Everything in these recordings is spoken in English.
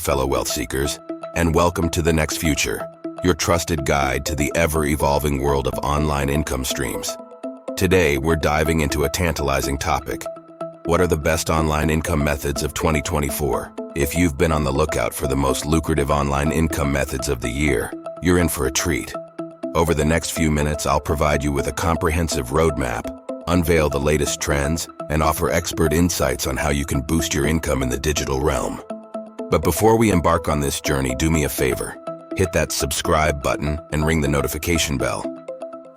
fellow wealth seekers, and welcome to The Next Future, your trusted guide to the ever-evolving world of online income streams. Today, we're diving into a tantalizing topic. What are the best online income methods of 2024? If you've been on the lookout for the most lucrative online income methods of the year, you're in for a treat. Over the next few minutes, I'll provide you with a comprehensive roadmap, unveil the latest trends, and offer expert insights on how you can boost your income in the digital realm. But before we embark on this journey, do me a favor. Hit that subscribe button and ring the notification bell.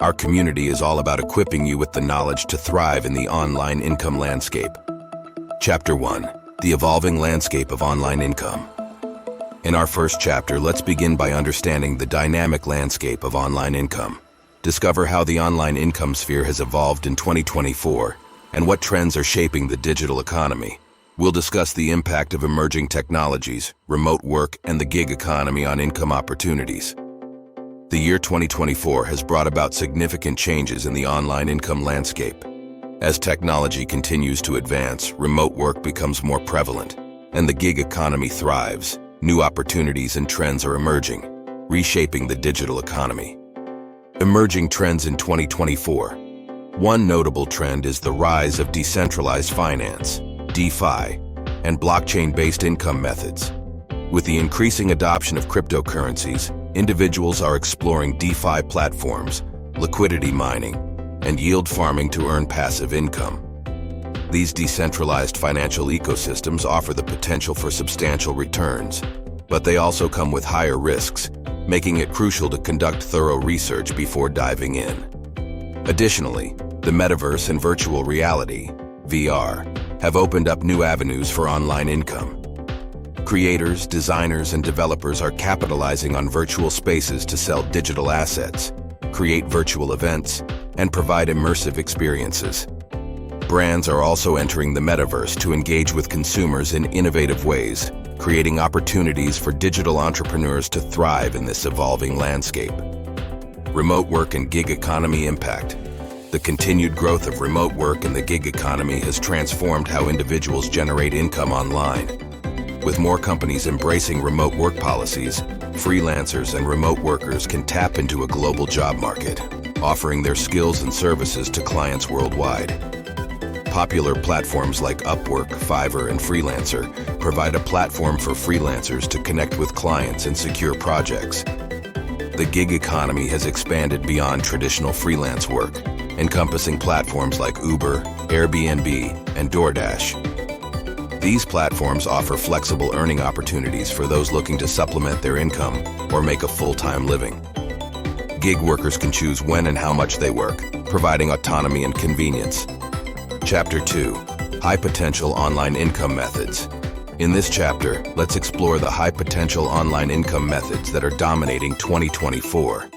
Our community is all about equipping you with the knowledge to thrive in the online income landscape. Chapter 1. The Evolving Landscape of Online Income. In our first chapter, let's begin by understanding the dynamic landscape of online income. Discover how the online income sphere has evolved in 2024 and what trends are shaping the digital economy. We'll discuss the impact of emerging technologies, remote work, and the gig economy on income opportunities. The year 2024 has brought about significant changes in the online income landscape. As technology continues to advance, remote work becomes more prevalent, and the gig economy thrives. New opportunities and trends are emerging, reshaping the digital economy. Emerging trends in 2024. One notable trend is the rise of decentralized finance, DeFi, and blockchain-based income methods. With the increasing adoption of cryptocurrencies, individuals are exploring DeFi platforms, liquidity mining, and yield farming to earn passive income. These decentralized financial ecosystems offer the potential for substantial returns, but they also come with higher risks, making it crucial to conduct thorough research before diving in. Additionally, the metaverse and virtual reality, VR, have opened up new avenues for online income. Creators, designers, and developers are capitalizing on virtual spaces to sell digital assets, create virtual events, and provide immersive experiences. Brands are also entering the metaverse to engage with consumers in innovative ways, creating opportunities for digital entrepreneurs to thrive in this evolving landscape. Remote work and gig economy impact. The continued growth of remote work and the gig economy has transformed how individuals generate income online. With more companies embracing remote work policies, freelancers and remote workers can tap into a global job market, offering their skills and services to clients worldwide. Popular platforms like Upwork, Fiverr, and Freelancer provide a platform for freelancers to connect with clients and secure projects. The gig economy has expanded beyond traditional freelance work, encompassing platforms like Uber, Airbnb, and DoorDash. These platforms offer flexible earning opportunities for those looking to supplement their income or make a full-time living. Gig workers can choose when and how much they work, providing autonomy and convenience. Chapter 2. High-Potential Online Income Methods. In this chapter, let's explore the high-potential online income methods that are dominating 2024.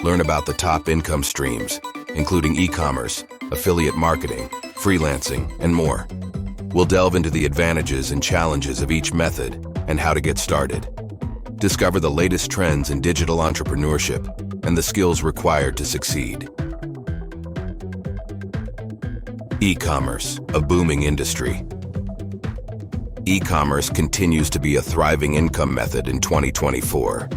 Learn about the top income streams, including e-commerce, affiliate marketing, freelancing, and more. We'll delve into the advantages and challenges of each method and how to get started. Discover the latest trends in digital entrepreneurship and the skills required to succeed. E-commerce, a booming industry. E-commerce continues to be a thriving income method in 2024.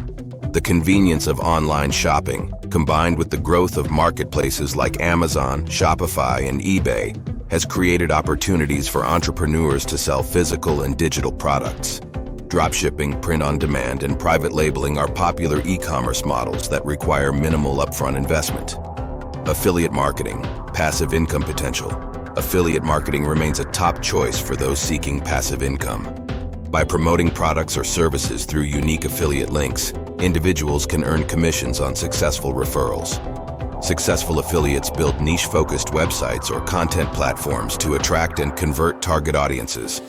The convenience of online shopping, combined with the growth of marketplaces like Amazon, Shopify, and eBay, has created opportunities for entrepreneurs to sell physical and digital products. Dropshipping, print-on-demand, and private labeling are popular e-commerce models that require minimal upfront investment. Affiliate marketing, passive income potential. Affiliate marketing remains a top choice for those seeking passive income. By promoting products or services through unique affiliate links, individuals can earn commissions on successful referrals. Successful affiliates build niche-focused websites or content platforms to attract and convert target audiences.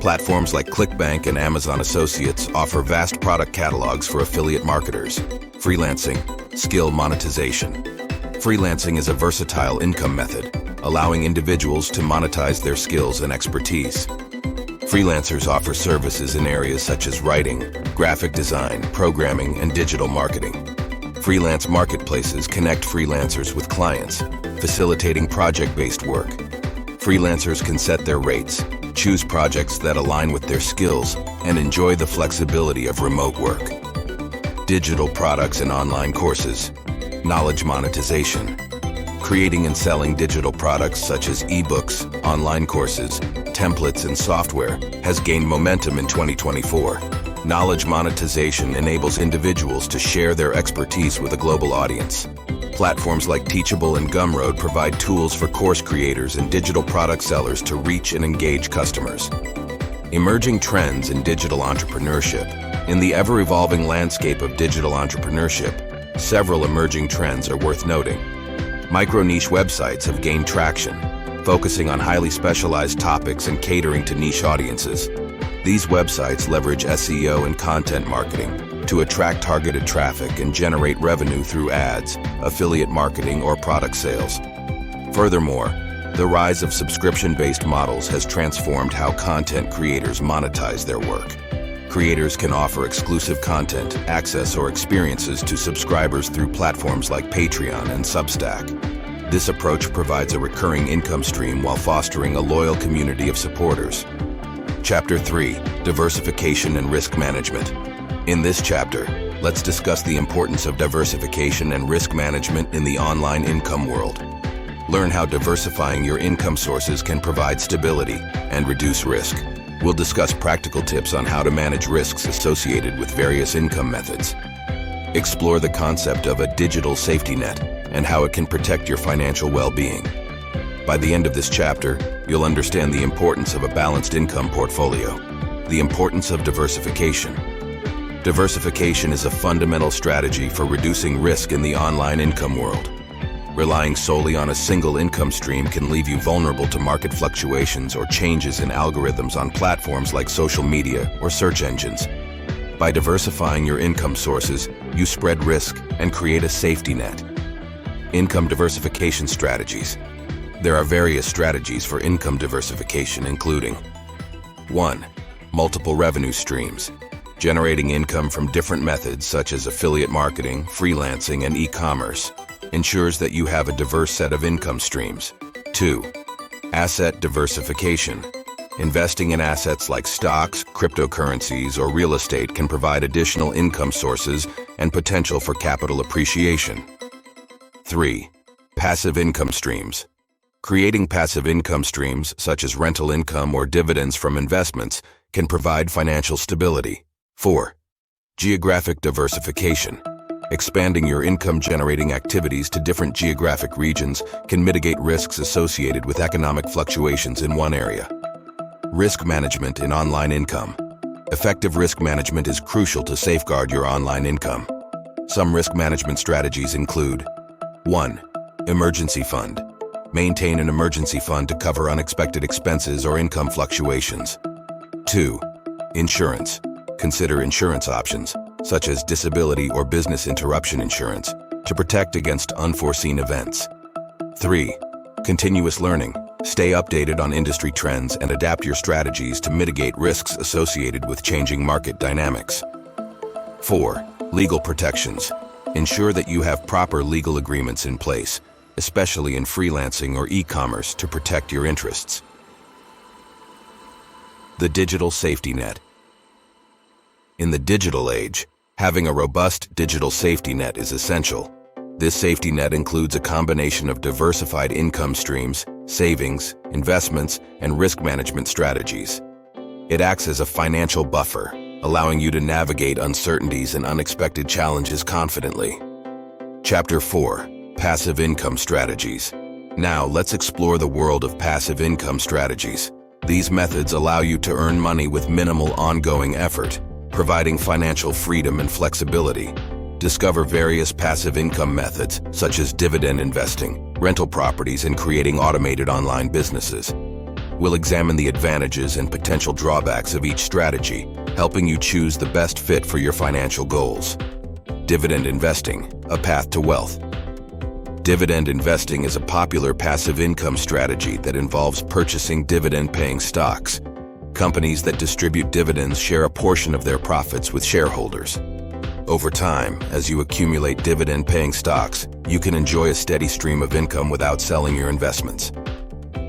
Platforms like ClickBank and Amazon Associates offer vast product catalogs for affiliate marketers. Freelancing, skill monetization. Freelancing is a versatile income method, allowing individuals to monetize their skills and expertise. Freelancers offer services in areas such as writing, graphic design, programming, and digital marketing. Freelance marketplaces connect freelancers with clients, facilitating project-based work. Freelancers can set their rates, choose projects that align with their skills, and enjoy the flexibility of remote work. Digital products and online courses. Knowledge monetization. Creating and selling digital products such as ebooks, online courses, templates, and software has gained momentum in 2024. Knowledge monetization enables individuals to share their expertise with a global audience. Platforms like Teachable and Gumroad provide tools for course creators and digital product sellers to reach and engage customers. Emerging trends in digital entrepreneurship. In the ever-evolving landscape of digital entrepreneurship, several emerging trends are worth noting. Micro-niche websites have gained traction, focusing on highly specialized topics and catering to niche audiences. These websites leverage SEO and content marketing to attract targeted traffic and generate revenue through ads, affiliate marketing, or product sales. Furthermore, the rise of subscription-based models has transformed how content creators monetize their work. Creators can offer exclusive content, access, or experiences to subscribers through platforms like Patreon and Substack. This approach provides a recurring income stream while fostering a loyal community of supporters. Chapter 3: Diversification and Risk Management. In this chapter, let's discuss the importance of diversification and risk management in the online income world. Learn how diversifying your income sources can provide stability and reduce risk. We'll discuss practical tips on how to manage risks associated with various income methods. Explore the concept of a digital safety net and how it can protect your financial well-being. By the end of this chapter, you'll understand the importance of a balanced income portfolio, the importance of diversification. Diversification is a fundamental strategy for reducing risk in the online income world. Relying solely on a single income stream can leave you vulnerable to market fluctuations or changes in algorithms on platforms like social media or search engines. By diversifying your income sources, you spread risk and create a safety net. Income diversification strategies. There are various strategies for income diversification, including 1. Multiple revenue streams. Generating income from different methods such as affiliate marketing, freelancing, and e-commerce ensures that you have a diverse set of income streams. 2. Asset diversification. Investing in assets like stocks, cryptocurrencies, or real estate can provide additional income sources and potential for capital appreciation. 3. Passive income streams. Creating passive income streams, such as rental income or dividends from investments, can provide financial stability. 4. Geographic diversification. Expanding your income-generating activities to different geographic regions can mitigate risks associated with economic fluctuations in one area. Risk management in online income. Effective risk management is crucial to safeguard your online income. Some risk management strategies include 1. Emergency fund. Maintain an emergency fund to cover unexpected expenses or income fluctuations. 2. Insurance. Consider insurance options, such as disability or business interruption insurance, to protect against unforeseen events. 3. Continuous learning. Stay updated on industry trends and adapt your strategies to mitigate risks associated with changing market dynamics. 4. Legal protections. Ensure that you have proper legal agreements in place, especially in freelancing or e-commerce, to protect your interests. The digital safety net. In the digital age, having a robust digital safety net is essential. This safety net includes a combination of diversified income streams, savings, investments, and risk management strategies. It acts as a financial buffer, allowing you to navigate uncertainties and unexpected challenges confidently. Chapter 4: Passive Income Strategies. Now, let's explore the world of passive income strategies. These methods allow you to earn money with minimal ongoing effort, providing financial freedom and flexibility. Discover various passive income methods, such as dividend investing, rental properties, and creating automated online businesses. We'll examine the advantages and potential drawbacks of each strategy, helping you choose the best fit for your financial goals. Dividend investing, a path to wealth. Dividend investing is a popular passive income strategy that involves purchasing dividend-paying stocks. Companies that distribute dividends share a portion of their profits with shareholders. Over time, as you accumulate dividend-paying stocks, you can enjoy a steady stream of income without selling your investments.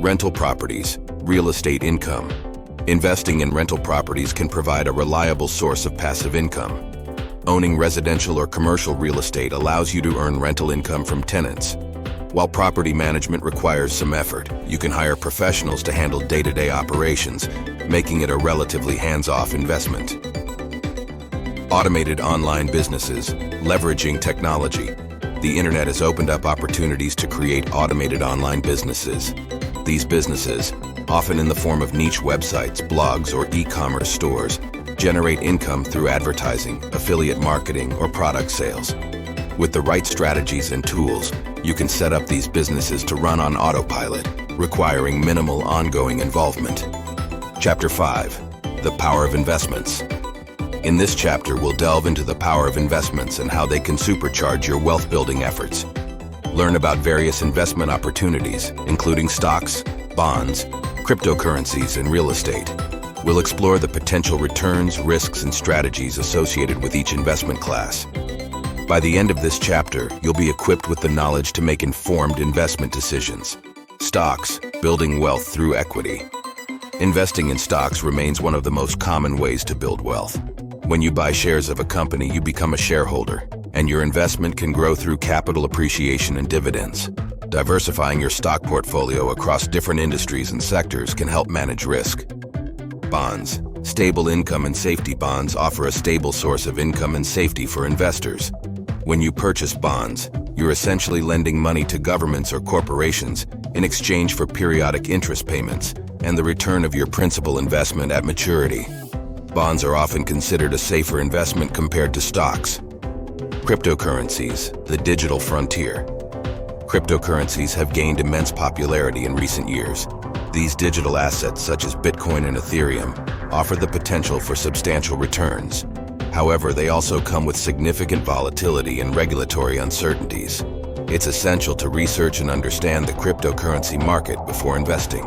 Rental properties, real estate income. Investing in rental properties can provide a reliable source of passive income. Owning residential or commercial real estate allows you to earn rental income from tenants. While property management requires some effort, you can hire professionals to handle day-to-day operations, making it a relatively hands-off investment. Automated online businesses, leveraging technology. The internet has opened up opportunities to create automated online businesses. These businesses, often in the form of niche websites, blogs, or e-commerce stores, generate income through advertising, affiliate marketing, or product sales. With the right strategies and tools, you can set up these businesses to run on autopilot, requiring minimal ongoing involvement. Chapter 5. The Power of Investments. In this chapter, we'll delve into the power of investments and how they can supercharge your wealth-building efforts. Learn about various investment opportunities, including stocks, bonds, cryptocurrencies, and real estate. We'll explore the potential returns, risks, and strategies associated with each investment class. By the end of this chapter, you'll be equipped with the knowledge to make informed investment decisions. Stocks, building wealth through equity. Investing in stocks remains one of the most common ways to build wealth. When you buy shares of a company, you become a shareholder, and your investment can grow through capital appreciation and dividends. Diversifying your stock portfolio across different industries and sectors can help manage risk. Bonds. Stable income and safety bonds offer a stable source of income and safety for investors. When you purchase bonds, you're essentially lending money to governments or corporations in exchange for periodic interest payments and the return of your principal investment at maturity. Bonds are often considered a safer investment compared to stocks. Cryptocurrencies, the digital frontier. Cryptocurrencies have gained immense popularity in recent years. These digital assets, such as Bitcoin and Ethereum, offer the potential for substantial returns. However, they also come with significant volatility and regulatory uncertainties. It's essential to research and understand the cryptocurrency market before investing.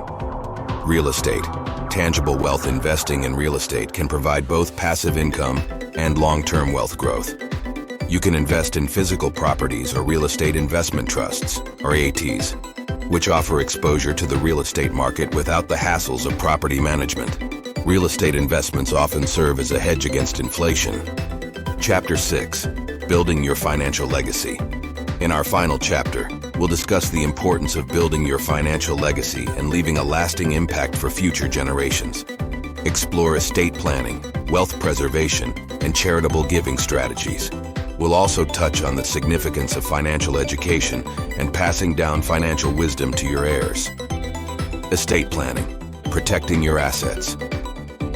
Real estate. Tangible wealth. Investing in real estate can provide both passive income and long-term wealth growth. You can invest in physical properties or real estate investment trusts, or ATs, which offer exposure to the real estate market without the hassles of property management. Real estate investments often serve as a hedge against inflation. Chapter 6. Building your financial legacy. In our final chapter, we'll discuss the importance of building your financial legacy and leaving a lasting impact for future generations. Explore estate planning, wealth preservation, and charitable giving strategies. We'll also touch on the significance of financial education and passing down financial wisdom to your heirs. Estate planning. Protecting your assets.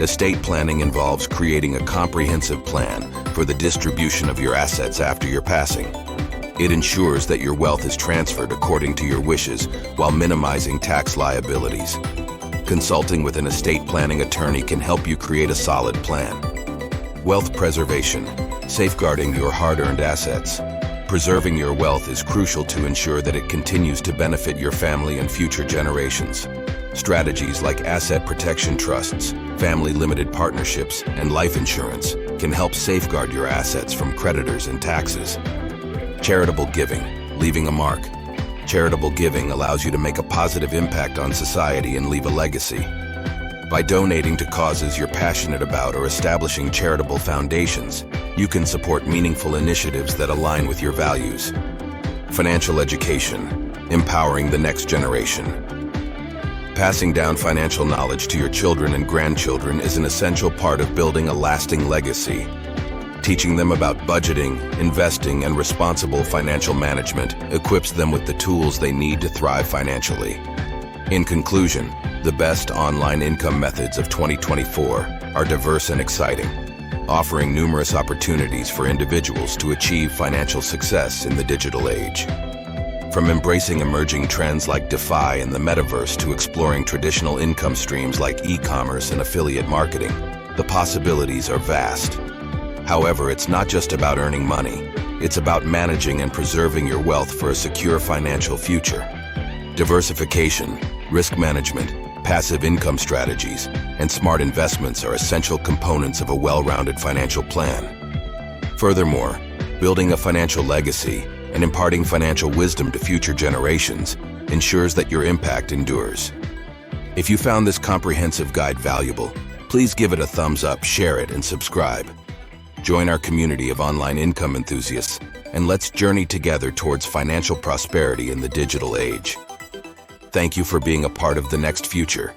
Estate planning involves creating a comprehensive plan for the distribution of your assets after your passing. It ensures that your wealth is transferred according to your wishes while minimizing tax liabilities. Consulting with an estate planning attorney can help you create a solid plan. Wealth preservation. Safeguarding your hard-earned assets. Preserving your wealth is crucial to ensure that it continues to benefit your family and future generations. Strategies like asset protection trusts, family limited partnerships, and life insurance can help safeguard your assets from creditors and taxes. Charitable giving, leaving a mark. Charitable giving allows you to make a positive impact on society and leave a legacy. By donating to causes you're passionate about or establishing charitable foundations, you can support meaningful initiatives that align with your values. Financial education, empowering the next generation. Passing down financial knowledge to your children and grandchildren is an essential part of building a lasting legacy. Teaching them about budgeting, investing, and responsible financial management equips them with the tools they need to thrive financially. In conclusion, the best online income methods of 2024 are diverse and exciting, offering numerous opportunities for individuals to achieve financial success in the digital age. From embracing emerging trends like DeFi and the metaverse to exploring traditional income streams like e-commerce and affiliate marketing, the possibilities are vast. However, it's not just about earning money. It's about managing and preserving your wealth for a secure financial future. Diversification, risk management, passive income strategies, and smart investments are essential components of a well-rounded financial plan. Furthermore, building a financial legacy and imparting financial wisdom to future generations ensures that your impact endures. If you found this comprehensive guide valuable, please give it a thumbs up, share it, and subscribe. Join our community of online income enthusiasts, and let's journey together towards financial prosperity in the digital age. Thank you for being a part of the next future.